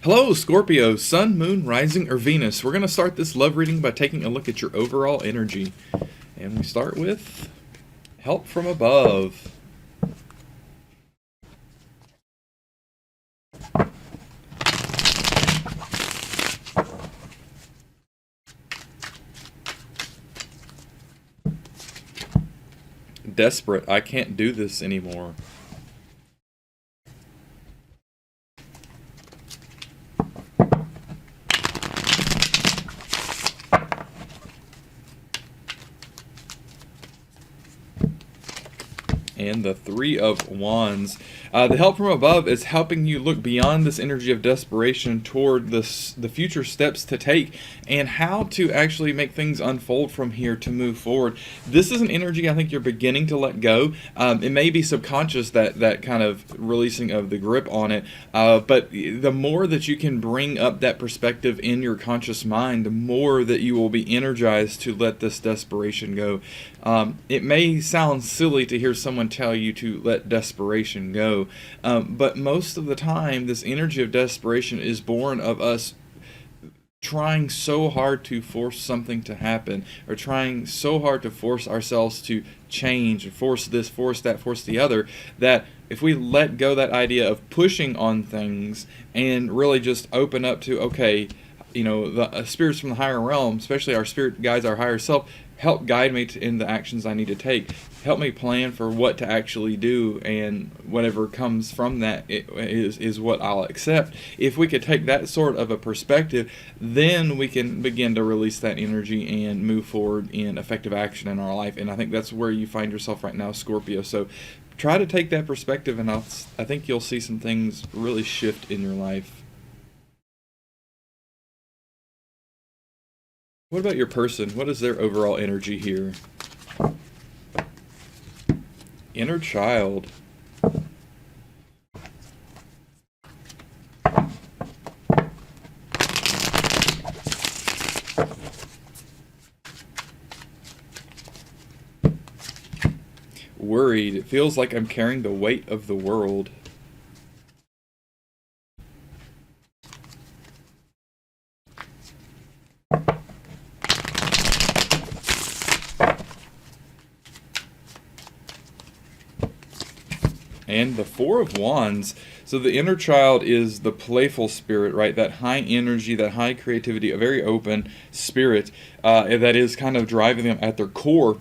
Hello, Scorpio, Sun, Moon, Rising, or Venus. We're going to start this love reading by taking a look at your overall energy. And we start with help from above. Desperate. I can't do this anymore. And the Three of Wands. The help from above is helping you look beyond this energy of desperation toward the future steps to take and how to actually make things unfold from here to move forward. This is an energy I think you're beginning to let go. It may be subconscious, that kind of releasing of the grip on it, but the more that you can bring up that perspective in your conscious mind, the more that you will be energized to let this desperation go. It may sound silly to hear someone tell you to let desperation go, but most of the time this energy of desperation is born of us trying so hard to force something to happen, or trying so hard to force ourselves to change, or force this, force that, force the other, that if we let go that idea of pushing on things and really just open up to, okay, you know, the spirits from the higher realm, especially our spirit guides, our higher self, help guide me in the actions I need to take. Help me plan for what to actually do, and whatever comes from that is what I'll accept. If we could take that sort of a perspective, then we can begin to release that energy and move forward in effective action in our life. And I think that's where you find yourself right now, Scorpio. So try to take that perspective, and I think you'll see some things really shift in your life. What about your person? What is their overall energy here? Inner child. Worried. It feels like I'm carrying the weight of the world. And the Four of Wands. So the inner child is the playful spirit, right? That high energy, that high creativity, a very open spirit that is kind of driving them at their core.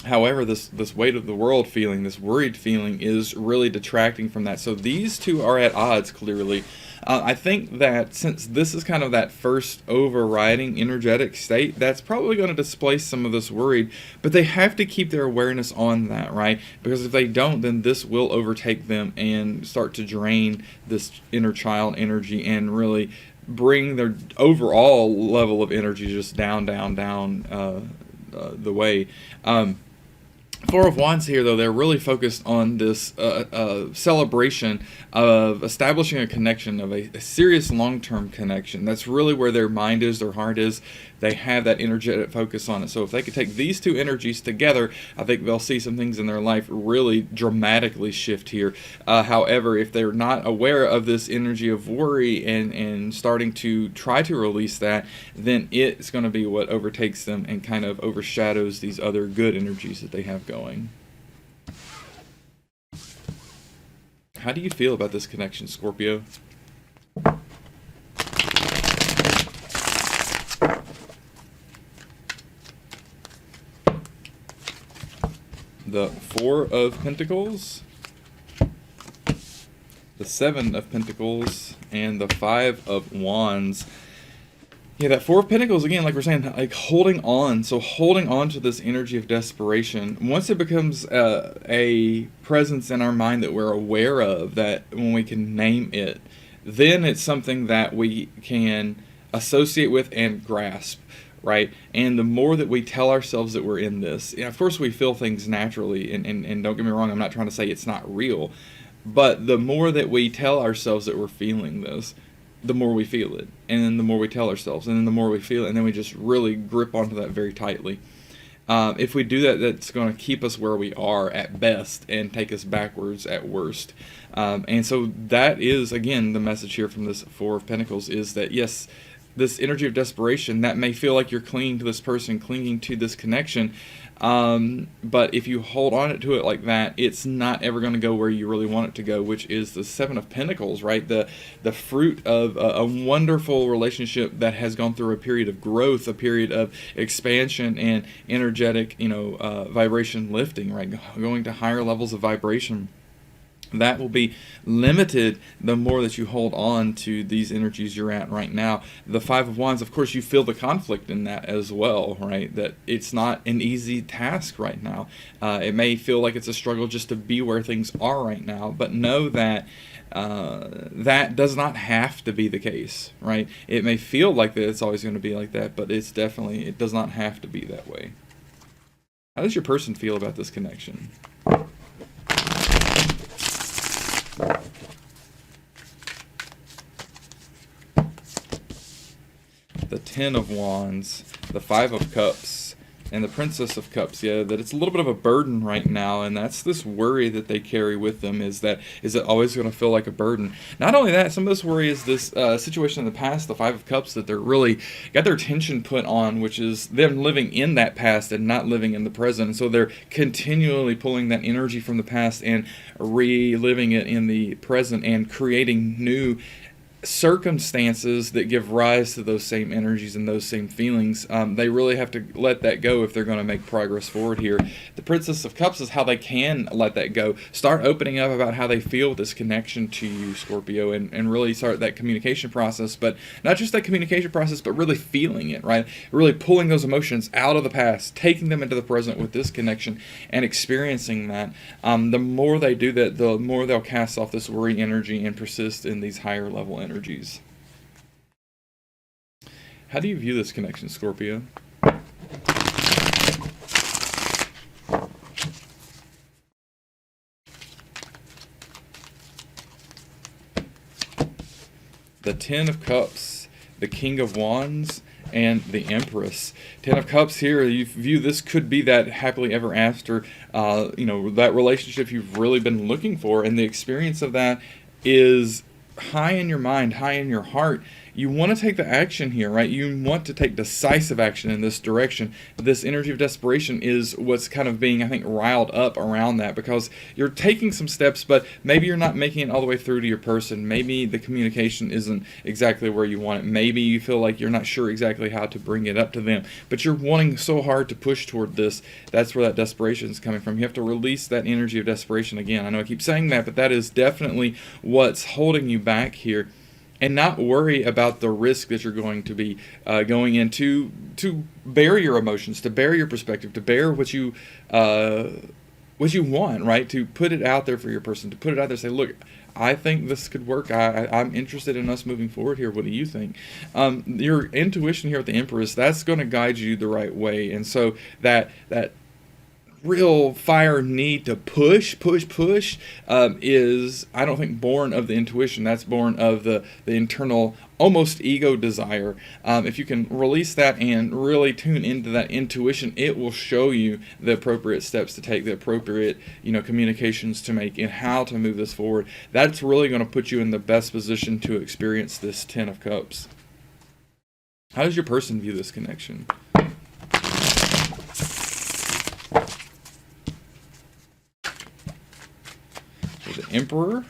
However, this weight of the world feeling, this worried feeling, is really detracting from that. So these two are at odds, clearly. I think that since this is kind of that first overriding energetic state, that's probably going to displace some of this worried, but they have to keep their awareness on that, right? Because if they don't, then this will overtake them and start to drain this inner child energy and really bring their overall level of energy just down the way. Four of Wands here, though, they're really focused on this celebration of establishing a connection, of a serious long-term connection. That's really where their mind is, their heart is. They have that energetic focus on it. So if they could take these two energies together, I think they'll see some things in their life really dramatically shift here. However, if they're not aware of this energy of worry and starting to try to release that, then it's going to be what overtakes them and kind of overshadows these other good energies that they have going. How do you feel about this connection, Scorpio? The Four of Pentacles, the Seven of Pentacles, and the Five of Wands. Yeah, that Four of Pentacles, again, like we're saying, like holding on. So holding on to this energy of desperation. Once it becomes a presence in our mind that we're aware of, that when we can name it, then it's something that we can associate with and grasp, right? And the more that we tell ourselves that we're in this, and of course we feel things naturally, and don't get me wrong, I'm not trying to say it's not real, but the more that we tell ourselves that we're feeling this, the more we feel it, and then the more we tell ourselves, and then the more we feel it, and then we just really grip onto that very tightly. If we do that, that's going to keep us where we are at best and take us backwards at worst. And so that is, again, the message here from this Four of Pentacles is that, yes, this energy of desperation, that may feel like you're clinging to this person, clinging to this connection. But if you hold on to it like that, it's not ever going to go where you really want it to go, which is the Seven of Pentacles, right? The fruit of a wonderful relationship that has gone through a period of growth, a period of expansion and energetic, vibration lifting, right? Going to higher levels of vibration. That will be limited the more that you hold on to these energies you're at right now. The Five of Wands, of course, you feel the conflict in that as well, right? That it's not an easy task right now. It may feel like it's a struggle just to be where things are right now, but know that that does not have to be the case, right? It may feel like that it's always going to be like that, but it does not have to be that way. How does your person feel about this connection? The Ten of Wands, the Five of Cups, and the Princess of Cups. Yeah, that it's a little bit of a burden right now, and that's this worry that they carry with them. Is it always going to feel like a burden? Not only that, some of this worry is this situation in the past, the Five of Cups, that they're really got their attention put on, which is them living in that past and not living in the present. And so they're continually pulling that energy from the past and reliving it in the present and creating new circumstances that give rise to those same energies and those same feelings. They really have to let that go if they're going to make progress forward here. The Princess of Cups is how they can let that go. Start opening up about how they feel with this connection to you, Scorpio, and really start that communication process, but not just that communication process, but really feeling it, right? Really pulling those emotions out of the past, taking them into the present with this connection and experiencing that. The more they do that, the more they'll cast off this worry energy and persist in these higher level energies. How do you view this connection, Scorpio? The Ten of Cups, the King of Wands, and the Empress. Ten of Cups here, you view this could be that happily ever after, that relationship you've really been looking for, and the experience of that is high in your mind, high in your heart. You want to take the action here, right? You want to take decisive action in this direction. This energy of desperation is what's kind of being, I think, riled up around that, because you're taking some steps, but maybe you're not making it all the way through to your person. Maybe the communication isn't exactly where you want it. Maybe you feel like you're not sure exactly how to bring it up to them, but you're wanting so hard to push toward this. That's where that desperation is coming from. You have to release that energy of desperation again. I know I keep saying that, but that is definitely what's holding you back here. And not worry about the risk that you're going to be going into to bear your emotions, to bear your perspective, to bear what you want, right? To put it out there for your person, to put it out there, say, look, I think this could work. I'm interested in us moving forward here. What do you think? Your intuition here with the Empress, that's going to guide you the right way. And so that real fire need to push is, I don't think, born of the intuition. That's born of the internal, almost ego desire. If you can release that and really tune into that intuition, it will show you the appropriate steps to take, the appropriate communications to make, and how to move this forward. That's really going to put you in the best position to experience this Ten of Cups. How does your person view this connection? The Emperor,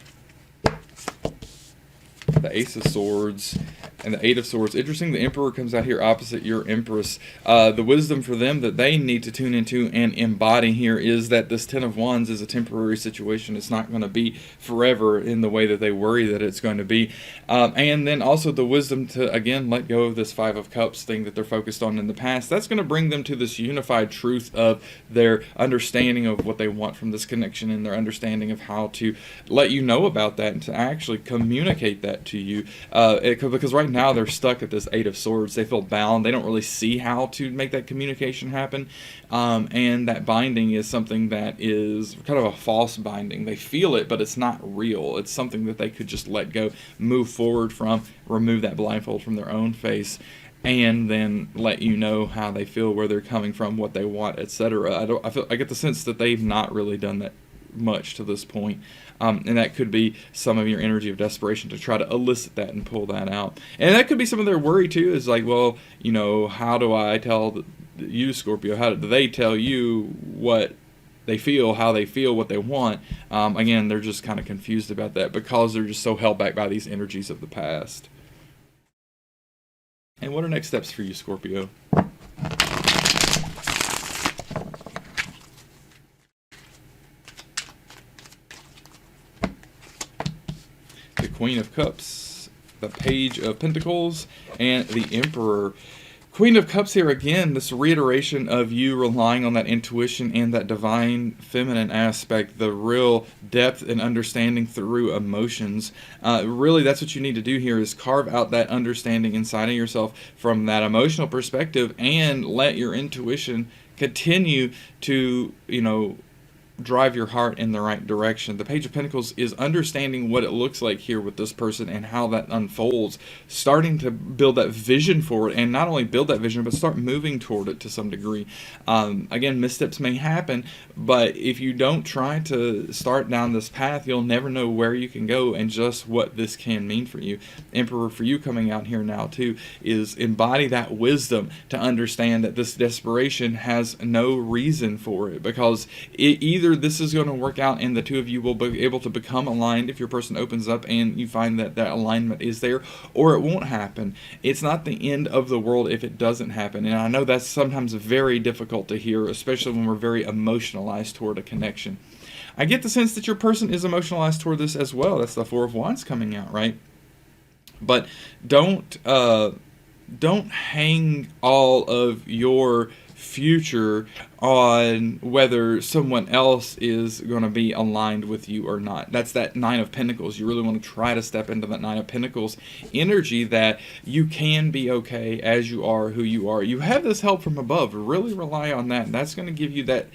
the Ace of Swords, and the Eight of Swords. Interesting, the Emperor comes out here opposite your Empress. The wisdom for them that they need to tune into and embody here is that this Ten of Wands is a temporary situation. It's not going to be forever in the way that they worry that it's going to be. And then also the wisdom to, again, let go of this Five of Cups thing that they're focused on in the past. That's going to bring them to this unified truth of their understanding of what they want from this connection, and their understanding of how to let you know about that and to actually communicate that to you. Because right now they're stuck at this Eight of Swords. They feel bound. They don't really see how to make that communication happen. And that binding is something that is kind of a false binding. They feel it, but it's not real. It's something that they could just let go, move forward from, remove that blindfold from their own face. and then let you know how they feel, where they're coming from, what they want, etc. I get the sense that they've not really done that much to this point. And that could be some of your energy of desperation to try to elicit that and pull that out. And that could be some of their worry too, is like, well, how do I tell you, Scorpio, how do they tell you what they feel, how they feel, what they want? Again, they're just kind of confused about that because they're just so held back by these energies of the past. And what are next steps for you, Scorpio? The Queen of Cups, the Page of Pentacles, and the Emperor. Queen of Cups here again, this reiteration of you relying on that intuition and that divine feminine aspect, the real depth and understanding through emotions. Really, that's what you need to do here, is carve out that understanding inside of yourself from that emotional perspective and let your intuition continue to, drive your heart in the right direction. The Page of Pentacles is understanding what it looks like here with this person and how that unfolds, starting to build that vision for it, and not only build that vision, but start moving toward it to some degree. Again, missteps may happen, but if you don't try to start down this path, you'll never know where you can go and just what this can mean for you. Emperor, for you coming out here now too, is embody that wisdom to understand that this desperation has no reason for it, because either this is going to work out and the two of you will be able to become aligned if your person opens up and you find that that alignment is there, or it won't happen. It's not the end of the world if it doesn't happen. And I know that's sometimes very difficult to hear, especially when we're very emotionalized toward a connection. I get the sense that your person is emotionalized toward this as well. That's the Four of Wands coming out, right? But don't hang all of your future on whether someone else is going to be aligned with you or not. That's that Nine of Pentacles. You really want to try to step into that Nine of Pentacles energy, that you can be okay as you are, who you are. You have this help from above. Really rely on that. That's going to give you that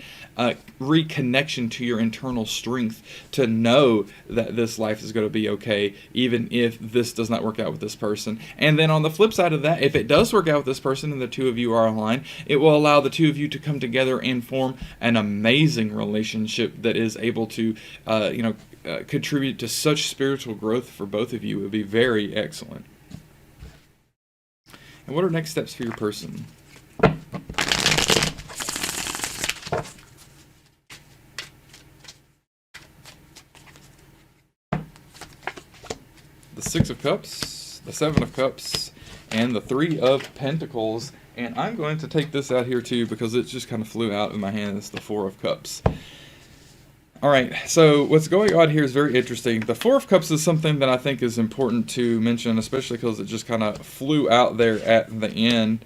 reconnection to your internal strength to know that this life is going to be okay, even if this does not work out with this person. And then on the flip side of that, if it does work out with this person and the two of you are aligned, it will allow the two of you to come together and form an amazing relationship that is able to contribute to such spiritual growth for both of you. It would be very excellent. And what are next steps for your person? The Six of Cups, the Seven of Cups, and the Three of Pentacles. And I'm going to take this out here too because it just kind of flew out of my hand. It's the Four of Cups. All right, so what's going on here is very interesting. The Four of Cups is something that I think is important to mention, especially because it just kind of flew out there at the end.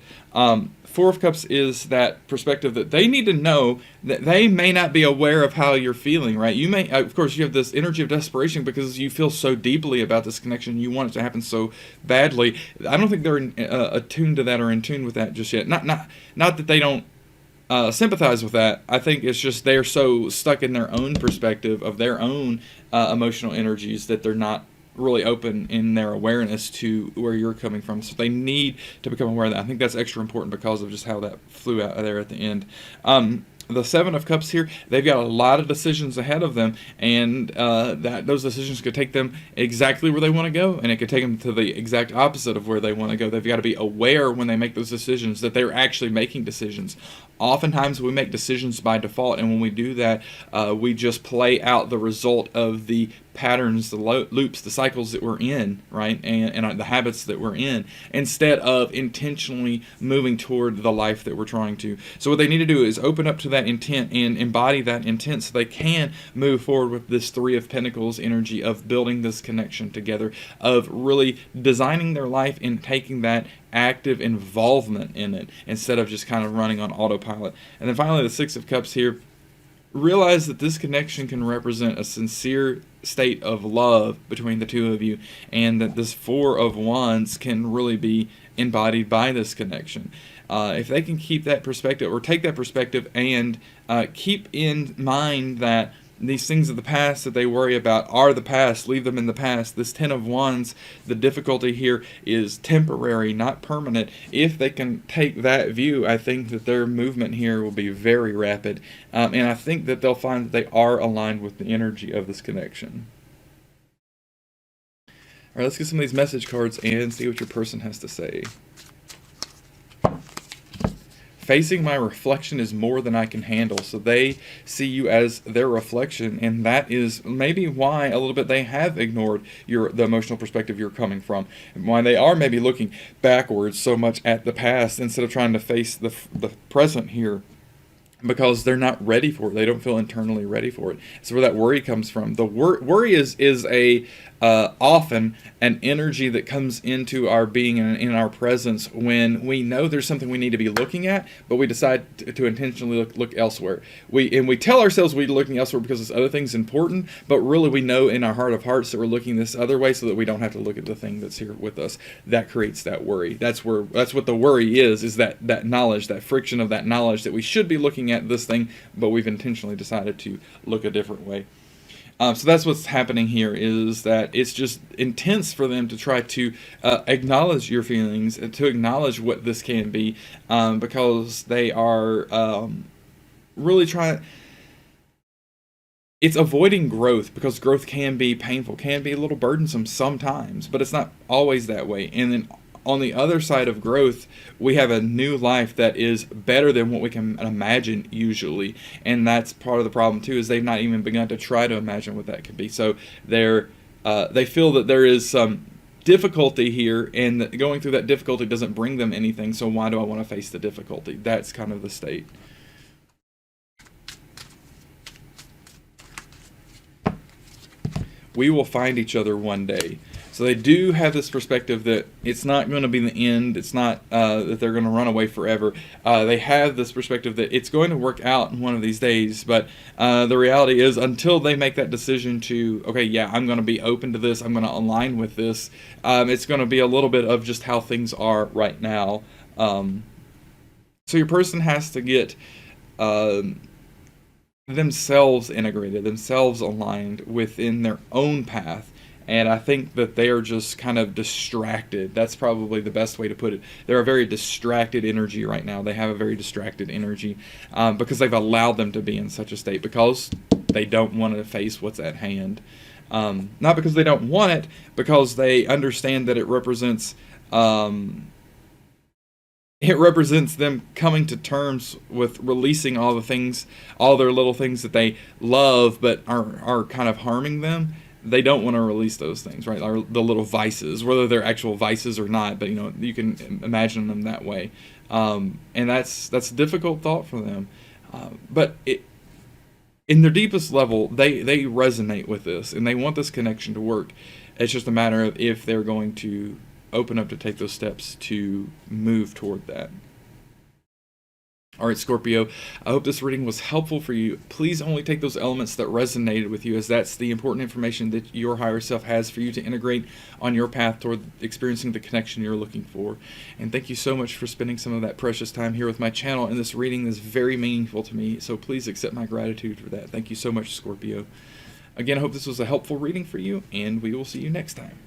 Four of Cups is that perspective that they need to know that they may not be aware of how you're feeling, right? You may, of course, you have this energy of desperation because you feel so deeply about this connection. You want it to happen so badly. I don't think they're attuned to that or in tune with that just yet. Not that they don't sympathize with that. I think it's just they're so stuck in their own perspective of their own emotional energies that they're not really open in their awareness to where you're coming from. So they need to become aware of that. I think that's extra important because of just how that flew out there at the end. The Seven of Cups here, they've got a lot of decisions ahead of them, and those decisions could take them exactly where they want to go, and it could take them to the exact opposite of where they want to go. They've got to be aware when they make those decisions that they're actually making decisions. Oftentimes we make decisions by default, and when we do that, we just play out the result of the patterns, the loops, the cycles that we're in, right, and the habits that we're in, instead of intentionally moving toward the life that we're trying to. So what they need to do is open up to that intent and embody that intent so they can move forward with this Three of Pentacles energy of building this connection together, of really designing their life and taking that active involvement in it instead of just kind of running on autopilot. And then finally, the Six of Cups here. Realize that this connection can represent a sincere state of love between the two of you, and that this Four of Wands can really be embodied by this connection. If they can keep that perspective, or take that perspective, and keep in mind that these things of the past that they worry about are the past. Leave them in the past. This Ten of Wands, the difficulty here is temporary, not permanent. If they can take that view, I think that their movement here will be very rapid. And I think that they'll find that they are aligned with the energy of this connection. All right, let's get some of these message cards and see what your person has to say. Facing my reflection is more than I can handle. So they see you as their reflection, and that is maybe why a little bit they have ignored the emotional perspective you're coming from, and why they are maybe looking backwards so much at the past instead of trying to face the present here. Because they're not ready for it. They don't feel internally ready for it. It's where that worry comes from. The worry is a often an energy that comes into our being and in our presence when we know there's something we need to be looking at, but we decide to intentionally look elsewhere. We tell ourselves we're looking elsewhere because this other thing's important, but really we know in our heart of hearts that we're looking this other way so that we don't have to look at the thing that's here with us. That creates that worry. That's what the worry is that knowledge, that friction of that knowledge that we should be looking at this thing, but we've intentionally decided to look a different way. So that's what's happening here, is that it's just intense for them to try to acknowledge your feelings, to acknowledge what this can be, because they are really trying. It's avoiding growth, because growth can be painful, can be a little burdensome sometimes, but it's not always that way. And then on the other side of growth, we have a new life that is better than what we can imagine usually. And that's part of the problem too, is they've not even begun to try to imagine what that could be. So they feel that there is some difficulty here, and that going through that difficulty doesn't bring them anything. So why do I want to face the difficulty? That's kind of the state. We will find each other one day. So they do have this perspective that it's not going to be the end. It's not that they're going to run away forever. They have this perspective that it's going to work out in one of these days. But the reality is, until they make that decision to, okay, yeah, I'm going to be open to this, I'm going to align with this, it's going to be a little bit of just how things are right now. So your person has to get themselves integrated, themselves aligned within their own path. And I think that they are just kind of distracted. That's probably the best way to put it. They're a very distracted energy right now. They have a very distracted energy because they've allowed them to be in such a state, because they don't want to face what's at hand. Not because they don't want it, because they understand that it represents them coming to terms with releasing all the things, all their little things that they love but are kind of harming them. They don't want to release those things, right? Or the little vices, whether they're actual vices or not, but you can imagine them that way. And that's a difficult thought for them. But in their deepest level, they resonate with this, and they want this connection to work. It's just a matter of if they're going to open up to take those steps to move toward that. All right, Scorpio, I hope this reading was helpful for you. Please only take those elements that resonated with you, as that's the important information that your higher self has for you to integrate on your path toward experiencing the connection you're looking for. And thank you so much for spending some of that precious time here with my channel. And this reading is very meaningful to me, so please accept my gratitude for that. Thank you so much, Scorpio. Again, I hope this was a helpful reading for you, and we will see you next time.